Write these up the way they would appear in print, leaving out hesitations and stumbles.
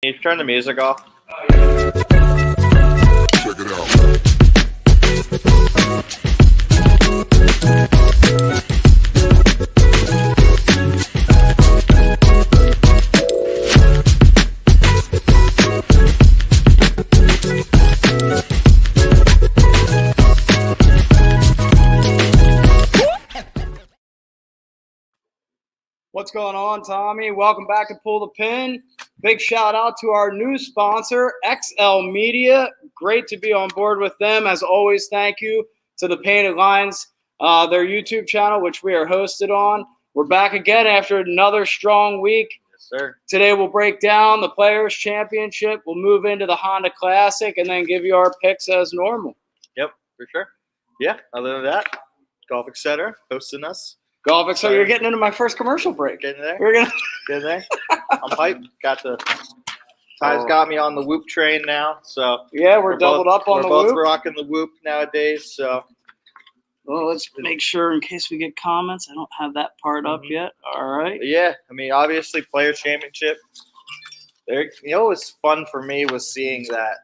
Can you turn the music off? Check it out. What's going on, Tommy? Welcome back to Pull the Pin. Big shout out to our new sponsor, XL Media. Great to be on board with them. As always, thank you to the Painted Lines, their YouTube channel, which we are hosted on. We're back again after another strong week. Yes, sir. Today we'll break down the Players' Championship. We'll move into the Honda Classic and then give you our picks as normal. Yep, for sure. Yeah, other than that, Golf Etc. hosting us. Golf, so you're getting into my first commercial break. Getting there? We're gonna Getting there? I'm hyped. Ty's got me on the Whoop train now, so yeah, we're doubled up on the We're both Whoop. rocking the Whoop nowadays, so Well, let's make sure in case we get comments. I don't have that part up yet. All right. yeah. I mean, obviously, Players Championship. There, what was fun for me was seeing that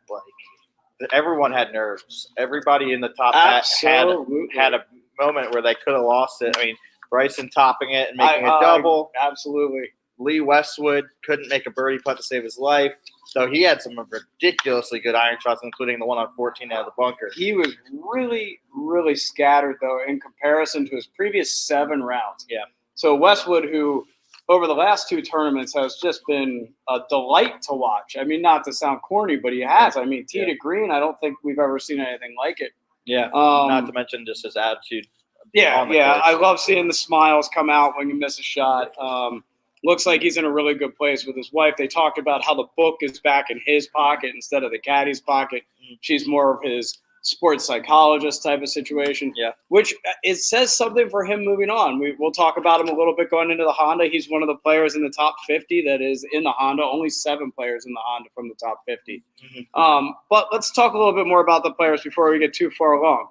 everyone had nerves. Everybody in the top had a moment where they could have lost it. I mean, Bryson topping it and making a double. Absolutely. Lee Westwood couldn't make a birdie putt to save his life. So he had some ridiculously good iron shots, including the one on 14 out of the bunker. He was really, really scattered, though, in comparison to his previous 7 rounds. Yeah. So Westwood, who over the last 2 tournaments has just been a delight to watch. I mean, not to sound corny, but he has. I mean, tee to green, I don't think we've ever seen anything like it. Yeah. Not to mention just his attitude. Yeah. I love seeing the smiles come out when you miss a shot. Looks like he's in a really good place with his wife. They talked about how the book is back in his pocket instead of the caddy's pocket. She's more of his sports psychologist type of situation. Yeah. Which it says something for him moving on. We'll talk about him a little bit going into the Honda. He's one of the players in the top 50 that is in the Honda. Only 7 players in the Honda from the top 50. But let's talk a little bit more about the players before we get too far along.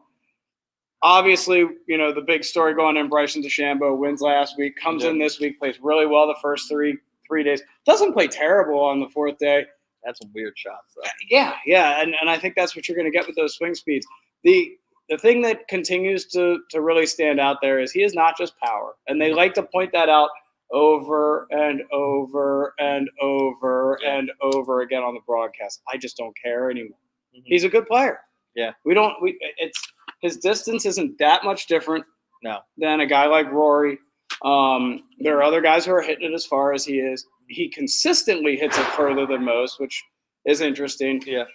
Obviously, the big story going in, Bryson DeChambeau wins last week, comes in this week, plays really well the first three days. Doesn't play terrible on the 4th day. That's some weird shots, though. Yeah, and I think that's what you're going to get with those swing speeds. The thing that continues to really stand out there is he is not just power, and they like to point that out over and over and over and over again on the broadcast. I just don't care anymore. He's a good player. Yeah. His distance isn't that much different than a guy like Rory. There are other guys who are hitting it as far as he is. He consistently hits it further than most, which is interesting. Yeah.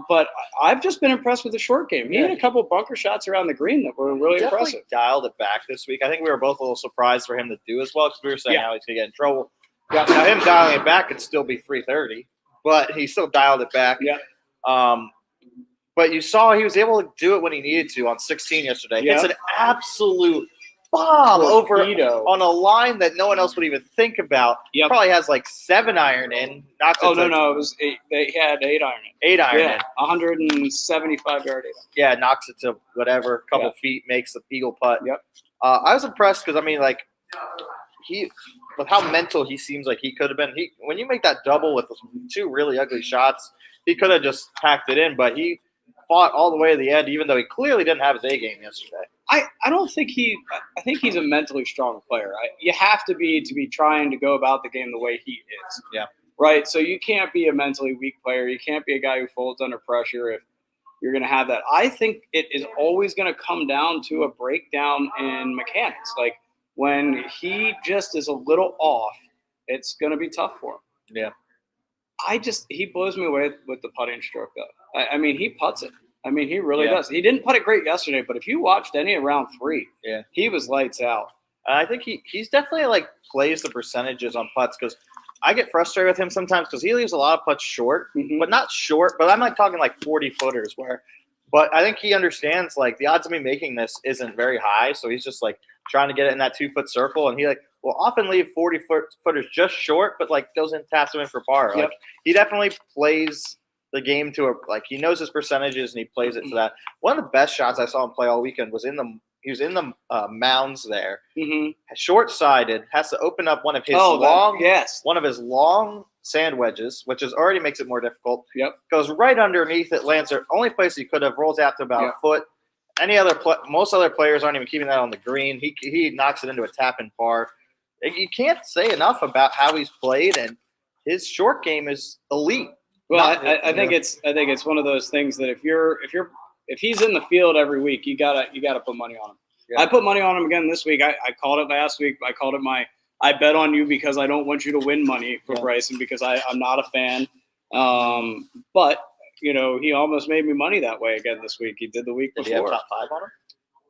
But I've just been impressed with the short game. He had a couple bunker shots around the green that were really impressive. Dialed it back this week. I think we were both a little surprised for him to do as well because we were saying how he's going to get in trouble. Now, him dialing it back could still be 330, but he still dialed it back. Yeah. But you saw he was able to do it when he needed to on 16 yesterday. It's an absolute bomb over on a line that no one else would even think about. Yep. Probably has 7 iron in. No, it was 8. They had 8 iron in. 8 iron in. 175 yard 8 iron. Yeah, knocks it to whatever, couple feet, makes the eagle putt. Yep. I was impressed because with how mental he seems like he could have been. When you make that double with 2 really ugly shots, he could have just packed it in, but he fought all the way to the end, even though he clearly didn't have his A game yesterday. I don't think I think he's a mentally strong player. You have to be trying to go about the game the way he is. Yeah. Right? So you can't be a mentally weak player. You can't be a guy who folds under pressure if you're going to have that. I think it is always going to come down to a breakdown in mechanics. When he just is a little off, it's going to be tough for him. Yeah. He blows me away with the putting stroke, though. I mean, he putts it. I mean, he really does. He didn't putt it great yesterday, but if you watched any of round 3, he was lights out. I think he's definitely plays the percentages on putts because I get frustrated with him sometimes because he leaves a lot of putts short, but not short. But I'm talking 40 footers but I think he understands the odds of me making this isn't very high, so he's just trying to get it in that 2-foot circle, and he will often leave 40 footers just short, but goes and taps them in for par. Yep. He definitely plays the game to he knows his percentages and he plays it to that. One of the best shots I saw him play all weekend was in the He was in the mounds there, Mm-hmm. short-sided, has to open up one of his one of his long sand wedges, which already makes it more difficult. Yep. Goes right underneath it, lands there. Only place he could have, rolls out to about a foot. Most other players aren't even keeping that on the green. He knocks it into a tap and par. You can't say enough about how he's played, and his short game is elite. Well, I think it's one of those things that if he's in the field every week, you gotta put money on him. Yeah. I put money on him again this week. I called it last week. I called it I bet on you because I don't want you to win money for Bryson because I'm not a fan. But he almost made me money that way again this week. He did the week before. Did he have top 5 on him?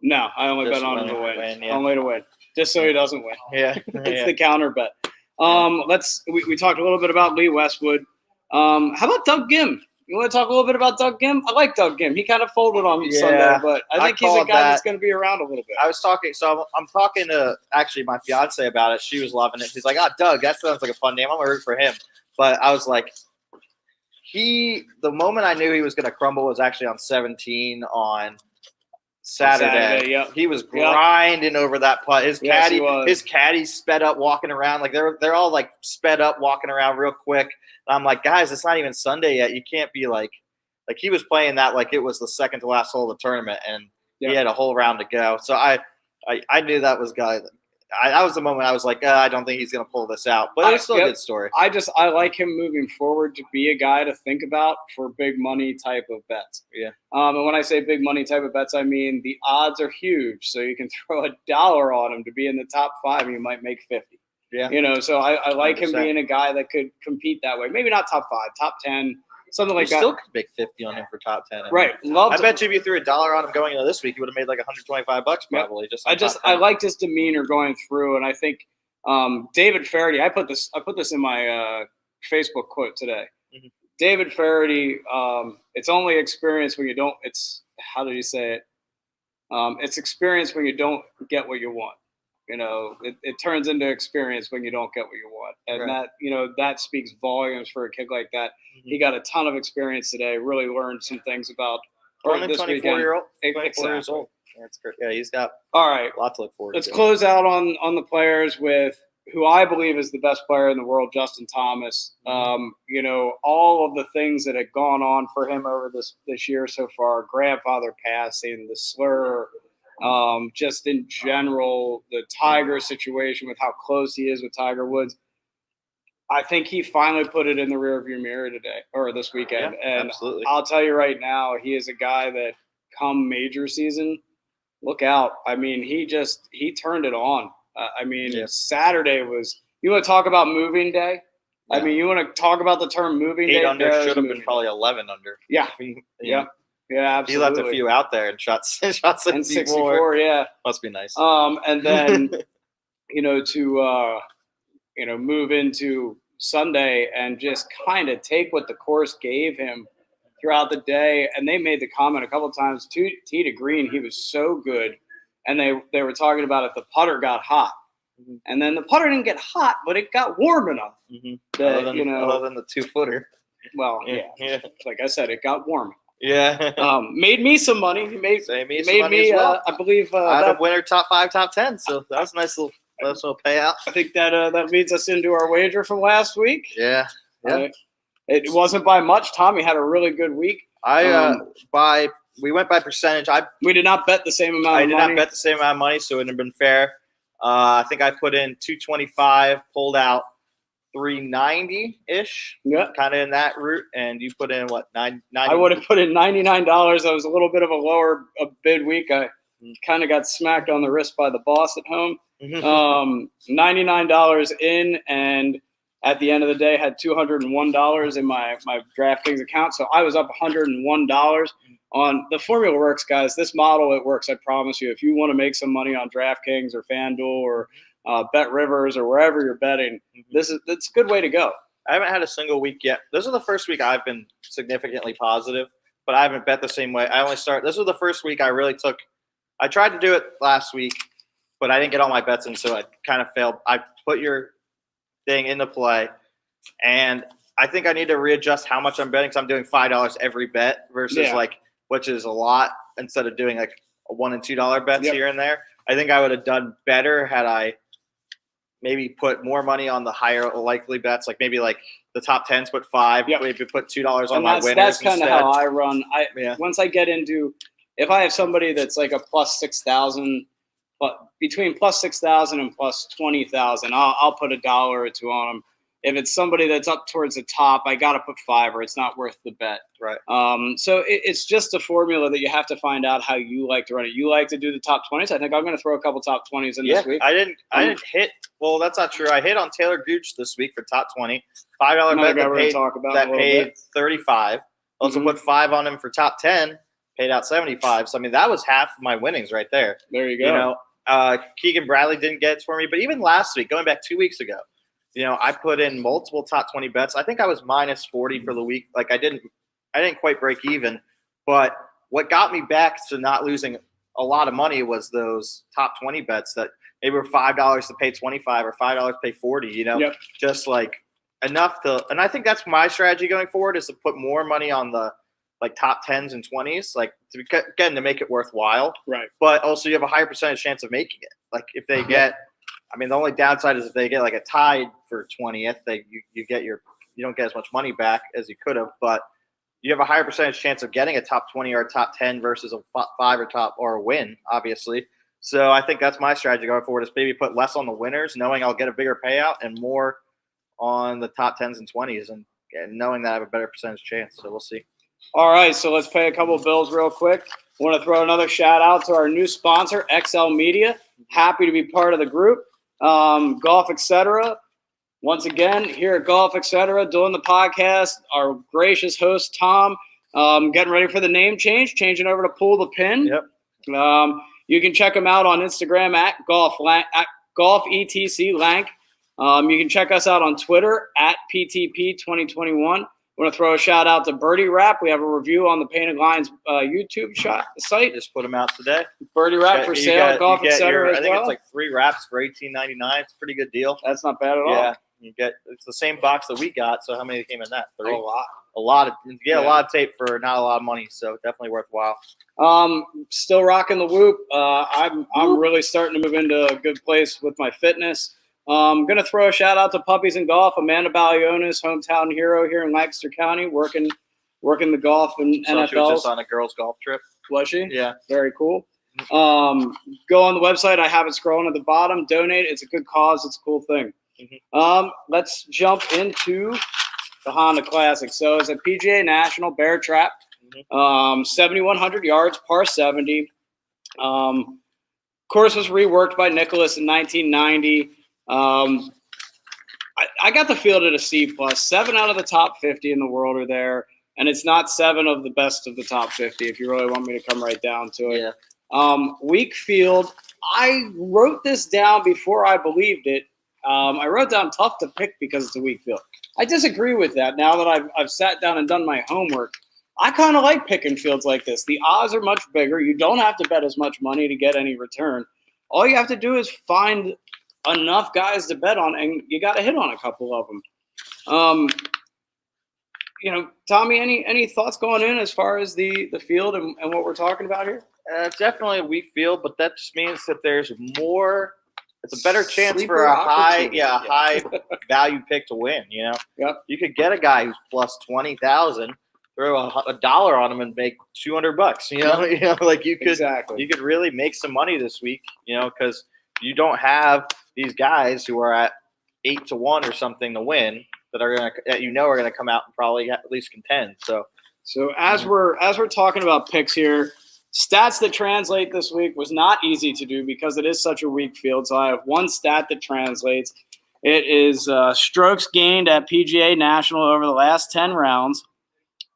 No, I only bet on him to win. Only to win, just so he doesn't win. Yeah, it's the counter bet. We talked a little bit about Lee Westwood. How about Doug Gim? You want to talk a little bit about Doug Gim? I like Doug Gim. He kind of folded on Sunday, but I think he's a guy that's going to be around a little bit. I'm talking to actually my fiance about it. She was loving it. She's like, Doug, that sounds like a fun name. I'm going to root for him. But I was like, the moment I knew he was going to crumble was actually on 17 on Saturday. Yep. He was grinding over that putt. His caddy sped up walking around. Like they're all like sped up walking around real quick. And I'm like, guys, it's not even Sunday yet. You can't be like he was playing that like it was the second to last hole of the tournament, and he had a whole round to go. So I knew that was guy. That was the moment I was like, I don't think he's going to pull this out. But it's still a good story. I like him moving forward to be a guy to think about for big money type of bets. Yeah. And when I say big money type of bets, I mean the odds are huge. So you can throw $1 on him to be in the top 5, and you might make 50. Yeah. So I like 100%. Him being a guy that could compete that way. Maybe not top 5, top 10, something like that. Still could make 50 on him for top 10. Right. I bet you if you threw $1 on him going into this week, he would have made like $125 probably. I liked his demeanor going through, and I think David Faraday. I put this in my Facebook quote today. Mm-hmm. David Faraday. It's only experience when you don't. It's how did you say it? It's experience when you don't get what you want. It turns into experience when you don't get what you want. And that speaks volumes for a kid like that. Mm-hmm. He got a ton of experience today, really learned some things about this 24-year-old. 24 years old. That's great. Yeah, he's got a lot to look forward to. Let's close out on the players with who I believe is the best player in the world, Justin Thomas. All of the things that had gone on for him over this year so far, grandfather passing, the slur, just in general, the Tiger situation with how close he is with Tiger Woods. I think he finally put it in the rearview mirror today or this weekend. Yeah, and absolutely. I'll tell you right now, he is a guy that come major season, look out. I mean, he turned it on. Saturday was – you want to talk about moving day? Yeah. I mean, you want to talk about the term moving day? 8 under should have been probably 11 under. Yeah. Yeah, absolutely. He left a few out there and shot 64. Yeah. Must be nice. And then, to move into Sunday and just kind of take what the course gave him throughout the day. And they made the comment a couple of times, tee to green, he was so good. And they were talking about if the putter got hot. Mm-hmm. And then the putter didn't get hot, but it got warm enough. Mm-hmm. Other than the 2-footer. Well, yeah. Like I said, it got warm. Yeah. Made me some money. He made me I believe I had a winner top 5, top 10. So that was a nice little payout. I think that leads us into our wager from last week. Yeah. It wasn't by much. Tommy had a really good week. We went by percentage. We did not bet the same amount of money. I did not bet the same amount of money, so it wouldn't have been fair. I think I put in 225, pulled out 390-ish. Yeah. Kind of in that route. And you put in what, 90? I would have put in $99. That was a little bit of a lower bid week. I kind of got smacked on the wrist by the boss at home. $99 in, and at the end of the day had $201 in my DraftKings account. So I was up $101 on the formula. Works, guys. This model, it works. I promise you. If you want to make some money on DraftKings or FanDuel or BetRivers or wherever you're betting, it's a good way to go. I haven't had a single week yet. This is the first week I've been significantly positive, but I haven't bet the same way. This was the first week I really took. I tried to do it last week, but I didn't get all my bets in, so I kind of failed. I put your thing into play, and I think I need to readjust how much I'm betting because I'm doing $5 every bet versus which is a lot instead of doing like $1 and $2 bets Yep. here and there. I think I would have done better had I maybe put more money on the higher likely bets, like maybe like the top 10s put 5, Yep. maybe put $2 on And my that's winners kind of instead. how I run. Yeah. Once I get into, if I have somebody that's like a plus 6,000, but between plus 6,000 and plus 20,000, I'll put $1 or $2 on them. If it's somebody that's up towards the top, I got to put 5 or it's not worth the bet. Right. So it's just a formula that you have to find out how you like to run it. You like to do the top 20s. I think I'm going to throw a couple top 20s in this week. I didn't hit. Well, that's not true. I hit on Taylor Gooch this week for top 20, $5 bet that paid 35. Also put 5 on him for top 10, paid out 75. So I mean that was half of my winnings right there. There you go. Keegan Bradley didn't get it for me, but even last week, going back 2 weeks ago, I put in multiple top 20 bets. I think I was minus 40 for the week. Like I didn't quite break even, but what got me back to not losing a lot of money was those top 20 bets that maybe were $5 to pay 25 or $5 to pay 40, just like enough to, and I think that's my strategy going forward is to put more money on the like top 10s and 20s, like to make it worthwhile. Right. But also you have a higher percentage chance of making it. Like if they get, I mean, the only downside is if they get like a tied for 20th, you don't get as much money back as you could have, but you have a higher percentage chance of getting a top 20 or a top 10 versus a 5 or a win, obviously. So I think that's my strategy going forward is maybe put less on the winners, knowing I'll get a bigger payout, and more on the top 10s and 20s, and knowing that I have a better percentage chance. So we'll see. All right, so let's pay a couple bills real quick. I want to throw another shout out to our new sponsor, XL Media. Happy to be part of the group. Golf Etc. Once again, here at Golf Etc. doing the podcast. Our gracious host, Tom, getting ready for the name change, changing over to Pull the Pin. Yep. You can check them out on Instagram at golfetclank. You can check us out on Twitter at PTP2021. I want to throw a shout out to Birdie Rap. We have a review on the Painted Lines YouTube site. Just put them out today. Birdie Rap for sale, Golf Etc. I think it's like 3 wraps for $18.99. It's a pretty good deal. That's not bad at all. Yeah, it's the same box that we got. So how many came in that? 3. A lot. A lot of tape for not a lot of money. So definitely worthwhile. Still rocking the Whoop. I'm really starting to move into a good place with my fitness. I'm going to throw a shout out to Puppies and Golf. Amanda Balionis, hometown hero here in Lancaster County, working the golf and NFL. She was just on a girls' golf trip. Was she? Yeah. Very cool. Go on the website. I have it scrolling at the bottom. Donate. It's a good cause. It's a cool thing. Let's jump into the Honda Classic. So it's a PGA National Bear Trap. 7,100 yards, par 70. Course was reworked by Nicholas in 1990. I got the field at a C+. 7 out of the top 50 in the world are there, and it's not 7 of the best of the top 50 if you really want me to come right down to it. Yeah. Weak field. I wrote this down before I believed it. I wrote down tough to pick because it's a weak field. I disagree with that now that I've sat down and done my homework. I kind of like picking fields like this. The odds are much bigger. You don't have to bet as much money to get any return. All you have to do is find enough guys to bet on, and you got to hit on a couple of them. Tommy, any thoughts going in as far as the field and what we're talking about here? It's definitely a weak field, but that just means that there's more. It's a better chance Sleeper for a high value pick to win. Yep. You could get a guy who's plus 20,000, throw $1 on him and make $200. Like you could Exactly. You could really make some money this week. Because you don't have these guys who are at 8-1 or something to win that are gonna come out and probably at least contend. So as we're talking about picks here, stats that translate this week was not easy to do because it is such a weak field. So I have one stat that translates. It is strokes gained at PGA National over the last 10 rounds.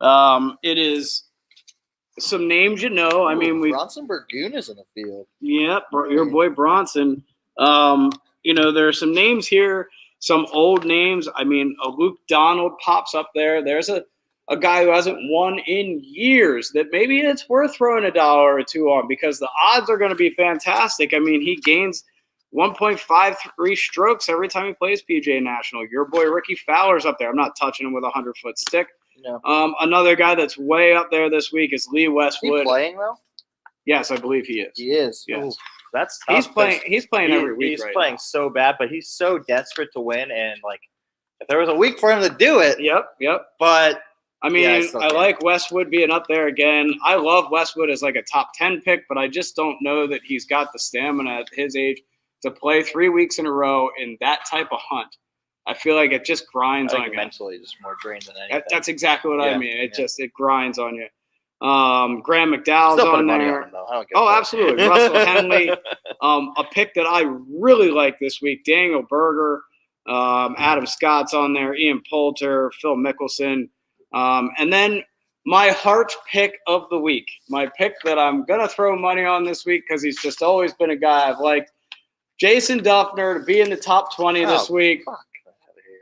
It is some names I mean, Bronson Burgoon is in the field. Yep, your boy Bronson. There are some names here, some old names. I mean, a Luke Donald pops up there. There's a guy who hasn't won in years that maybe it's worth throwing $1 or $2 on because the odds are going to be fantastic. I mean, he gains 1.53 strokes every time he plays PGA National. Your boy Ricky Fowler's up there. I'm not touching him with a 100-foot stick. No. Another guy that's way up there this week is Lee Westwood. Is he playing though? Yes, I believe he is. He is. Yes. Ooh, that's tough. He's playing every week. He's right playing now. so bad, but he's so desperate to win. And like, if there was a week for him to do it, Yep. but I mean, Yeah, I I still can't. like Westwood being up there again. I love Westwood as like a top 10 pick, but I just don't know that he's got the stamina at his age to play 3 weeks in a row in that type of hunt. I feel like it just grinds I on think you. mentally just more drained than anything. That's exactly what I Yeah, mean. It yeah. just grinds on you. Graham McDowell's Still on putting money there. on him though. I don't give Oh, a fuck. absolutely. Russell Henley. A pick that I really like this week. Daniel Berger. Adam Scott's on there. Ian Poulter. Phil Mickelson. And then my heart pick of the week. My pick that I'm going to throw money on this week because he's just always been a guy I've liked. Jason Duffner to be in the top 20 this week. Fuck.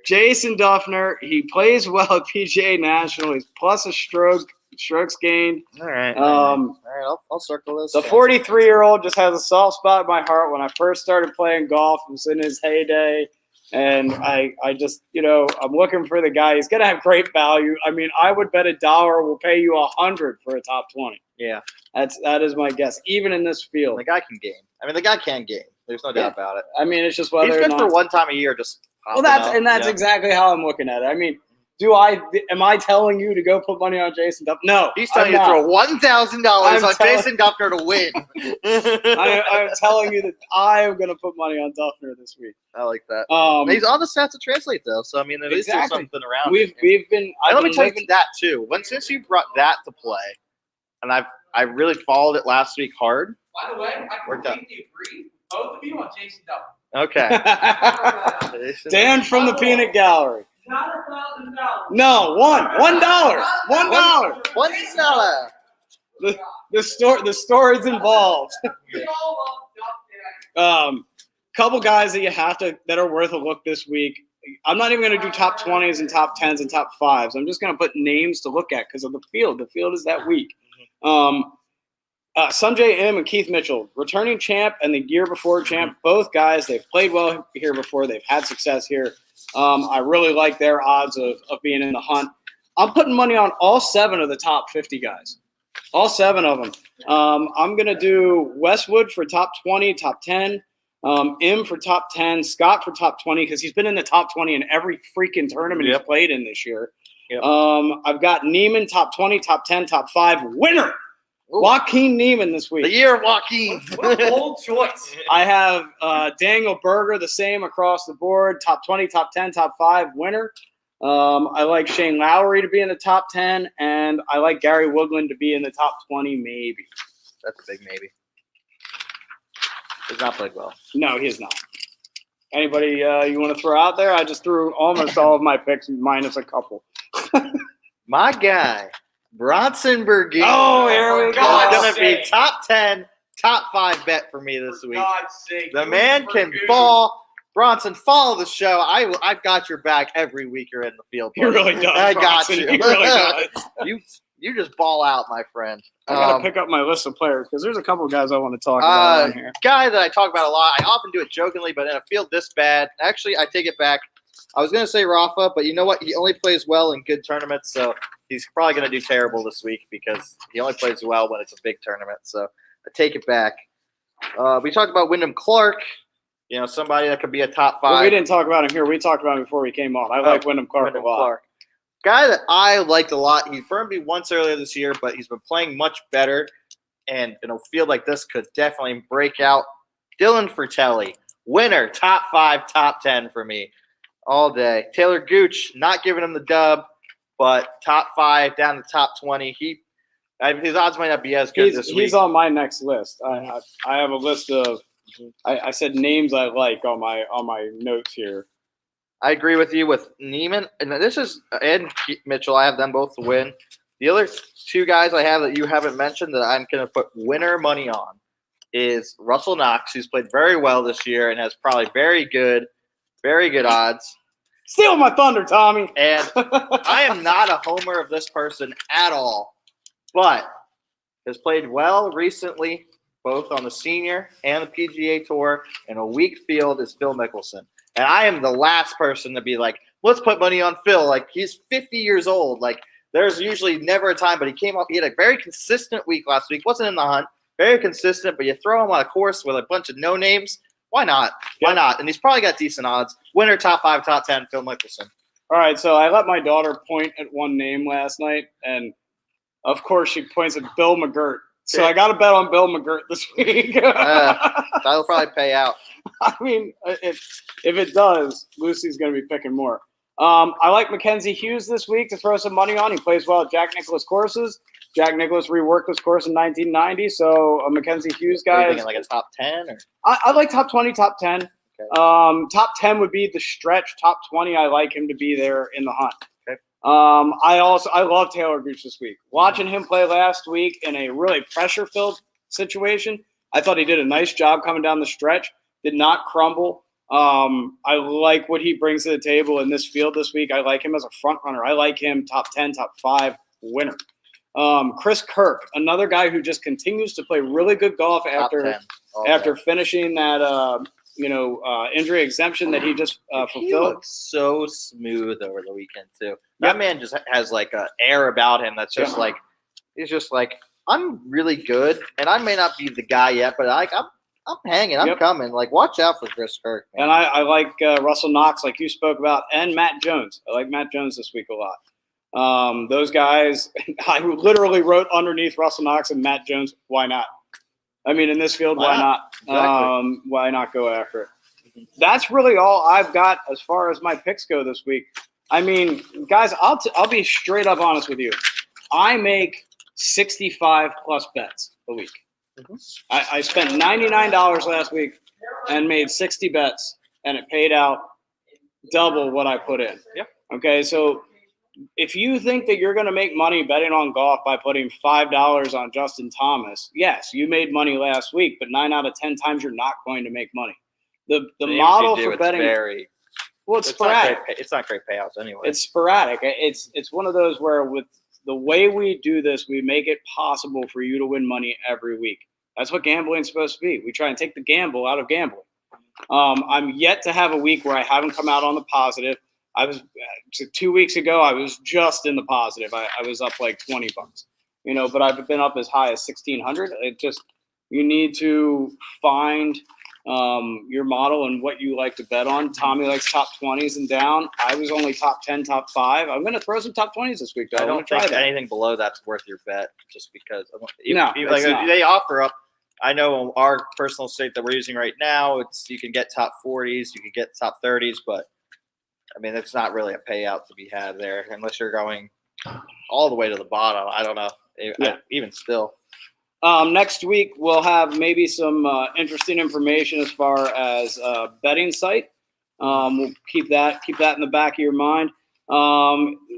Jason Duffner, he plays well at PGA National. He's plus a strokes gained. All right. Um, All right. I'll circle this. The 43-year-old just has a soft spot in my heart. When I first started playing golf, it was in his heyday. And I just, I'm looking for the guy. He's going to have great value. I mean, I would bet $1 will pay you 100 for a top 20. Yeah. That is my guess, even in this field. The guy can game. I mean, the guy can game. There's no doubt about it. I mean, it's just whether He's or good not. for one time a year. Just Well, that's exactly how I'm looking at it. I mean, am I telling you to go put money on Jason Duffner? No. He's telling I'm you to not. throw $1,000 on Jason Duffner to win. I'm telling you that I am going to put money on Duffner this week. I like that. Um, He's all the stats to translate though, so I mean, at least there's Exactly. something around. we've been. I've Let me been tell you living- that too. Since you brought that to play, and I really followed it last week hard. By the way, I Worked out. completely agree. Both of you on Jason Duffner. Okay. Dan from the Peanut Gallery. Not $1,000. No, $1. $1. The story's involved. We all love Duffner. Couple guys that are worth a look this week. I'm not even going to do top 20s and top 10s and top 5s. I'm just going to put names to look at because of the field. The field is that weak. Sanjay M and Keith Mitchell, returning champ and the year before champ, both guys, they've played well here before. They've had success here. I really like their odds of being in the hunt. I'm putting money on all 7 of the top 50 guys. All 7 of them. I'm going to do Westwood for top 20, top 10. M for top 10, Scott for top 20 because he's been in the top 20 in every freaking tournament he's played in this year. Yep. I've got Neiman top 20, top 10, top 5 winner. Ooh. Joaquin Neiman this week. The year of Joaquin. What a bold choice. I have Daniel Berger the same across the board. Top 20, top 10, top 5 winner. I like Shane Lowry to be in the top 10, and I like Gary Woodland to be in the top 20 maybe. That's a big maybe. He's not played well. No, he is not. Anybody you want to throw out there? I just threw almost all of my picks minus a couple. My guy, Bronson Burgess. Oh, here we go. Going to be top 10, top 5 bet for me this For week. God's sake. The man can ball. Bronson, follow the show. I've got your back every week you're in the field. He really does. I got Bronson. you. He really does. You just ball out, my friend. I gotta pick up my list of players because there's a couple of guys I want to talk about on here. Guy that I talk about a lot. I often do it jokingly, but in a field this bad, actually, I take it back. I was going to say Rafa, but you know what? He only plays well in good tournaments, so he's probably going to do terrible this week because he only plays well when it's a big tournament. So I take it back. We talked about Wyndham Clark. Somebody that could be a top 5. Well, we didn't talk about him here. We talked about him before we came on. I like Wyndham Clark a lot. Guy that I liked a lot. He burned me once earlier this year, but he's been playing much better. And in a field like this could definitely break out. Dylan Fratelli, winner, top 5, top 10 for me all day. Taylor Gooch, not giving him the dub, but top 5 down to top 20. His odds might not be as good this week. He's on my next list. I have a list of. I said names I like on my notes here. I agree with you with Neiman. And this is and Mitchell. I have them both to win. The other 2 guys I have that you haven't mentioned that I'm going to put winner money on is Russell Knox, who's played very well this year and has probably very good odds. Steal my thunder, Tommy. And I am not a homer of this person at all, but has played well recently, both on the senior and the PGA Tour, and a weak field is Phil Mickelson. And I am the last person to be like, let's put money on Phil. Like, he's 50 years old. Like, there's usually never a time, but he came up. He had a very consistent week last week. Wasn't in the hunt, very consistent, but you throw him on a course with a bunch of no names. Why not? Why not? And he's probably got decent odds. Winner, top 5, top 10, Phil Mickelson. All right, so I let my daughter point at one name last night, and of course she points at Bill McGirt. So I got to bet on Bill McGirt this week. That'll probably pay out. I mean, if it does, Lucy's going to be picking more. I like Mackenzie Hughes this week to throw some money on. He plays well at Jack Nicklaus courses. Jack Nicklaus reworked this course in 1990, so a Mackenzie Hughes guy. Are you thinking like a top 10? Or? I like top 20, top 10. Okay. Top 10 would be the stretch. Top 20, I like him to be there in the hunt. Okay. I love Taylor Gooch this week. Watching him play last week in a really pressure-filled situation, I thought he did a nice job coming down the stretch. Did not crumble. I like what he brings to the table in this field this week. I like him as a front runner. I like him top 10, top 5 winner. Chris Kirk, another guy who just continues to play really good golf after finishing that injury exemption that he just fulfilled. He looks so smooth over the weekend too. That man just has like an air about him that's just like he's just like, I'm really good, and I may not be the guy yet, but I'm hanging. I'm coming. Like, watch out for Chris Kirk, man. And I like Russell Knox, like you spoke about, and Matt Jones. I like Matt Jones this week a lot. Those guys, I literally wrote underneath Russell Knox and Matt Jones, why not? I mean, in this field, why not? Exactly. Why not go after it? That's really all I've got as far as my picks go this week. I mean, guys, I'll be straight up honest with you. I make 65 plus bets a week. I spent $99 last week and made 60 bets, and it paid out double what I put in. Yep. Okay, so if you think that you're going to make money betting on golf by putting $5 on Justin Thomas, yes, you made money last week, but 9 out of 10 times you're not going to make money. The model for betting, it's sporadic. It's not great payouts anyway. It's sporadic. It's one of those where with the way we do this, we make it possible for you to win money every week. That's what gambling is supposed to be. We try and take the gamble out of gambling. I'm yet to have a week where I haven't come out on the positive. I was 2 weeks ago. I was just in the positive. I was up like $20, but I've been up as high as 1,600. It just, you need to find your model and what you like to bet on. Tommy likes top 20s and down. I was only top 10, top 5. I'm going to throw some top 20s this week, though. I don't think anything below that's worth your bet, just because. They offer up. I know our personal state that we're using right now, you can get top 40s, you can get top 30s, but I mean, it's not really a payout to be had there unless you're going all the way to the bottom. I don't know. Even still. Next week, we'll have maybe some interesting information as far as betting site. We'll keep that in the back of your mind.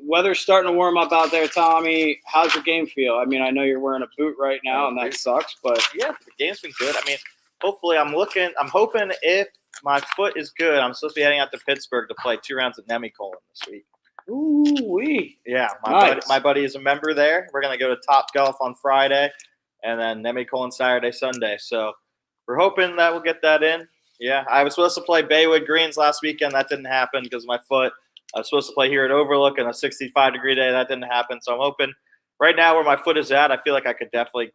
Weather's starting to warm up out there, Tommy. How's your game feel? I mean, I know you're wearing a boot right now, and that sucks, but yeah, the game's been good. I mean, hopefully, I'm hoping if my foot is good, I'm supposed to be heading out to Pittsburgh to play 2 rounds at Mcdowell this week. Ooh-wee. Yeah, Nice. my buddy is a member there. We're going to go to Top Golf on Friday, and then Mcdowell Saturday, Sunday. So we're hoping that we'll get that in. Yeah, I was supposed to play Baywood Greens last weekend. That didn't happen because of my foot. I was supposed to play here at Overlook on a 65-degree day. That didn't happen. So I'm hoping right now where my foot is at, I feel like I could definitely,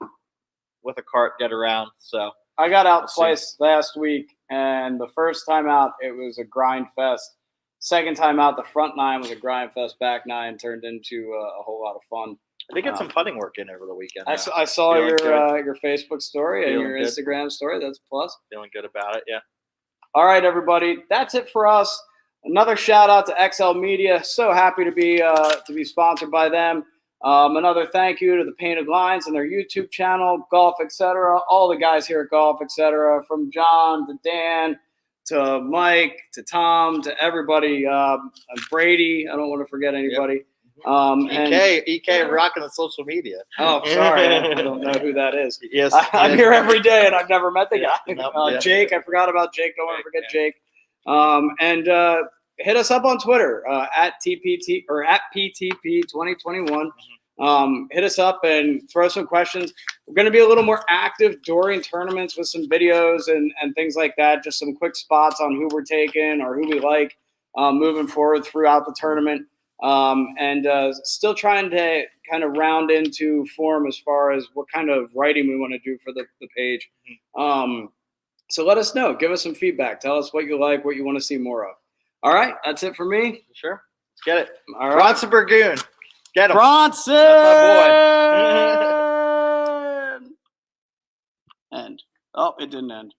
with a cart, get around. So I got out twice last week, and the first time out, it was a grind fest. Second time out, the front 9 was a grind fest. Back 9 turned into a whole lot of fun. I did get some putting work in over the weekend. I saw your Facebook story and your Instagram story. That's a plus. Feeling good about it, yeah. All right, everybody. That's it for us. Another shout out to XL Media. So happy to be sponsored by them. Another thank you to the Painted Lines and their YouTube channel, Golf Etc. All the guys here at Golf Etc. From John to Dan to Mike to Tom to everybody. Brady. I don't want to forget anybody. Yep. EK rocking the social media. Oh, sorry. I don't know who that is. Yes, I'm here every day and I've never met the guy. No, Jake, I forgot about Jake. Don't want to forget Jake. And hit us up on Twitter at TPT or at PTP 2021. Hit us up and throw some questions. We're going to be a little more active during tournaments with some videos and things like that. Just some quick spots on who we're taking or who we like moving forward throughout the tournament. And still trying to kind of round into form as far as what kind of writing we want to do for the page. So let us know. Give us some feedback. Tell us what you like, what you want to see more of. All right, that's it for me. Sure. Let's get it. All right. Bronson Burgoon. Get him. Bronson! That's End. Oh, it didn't end.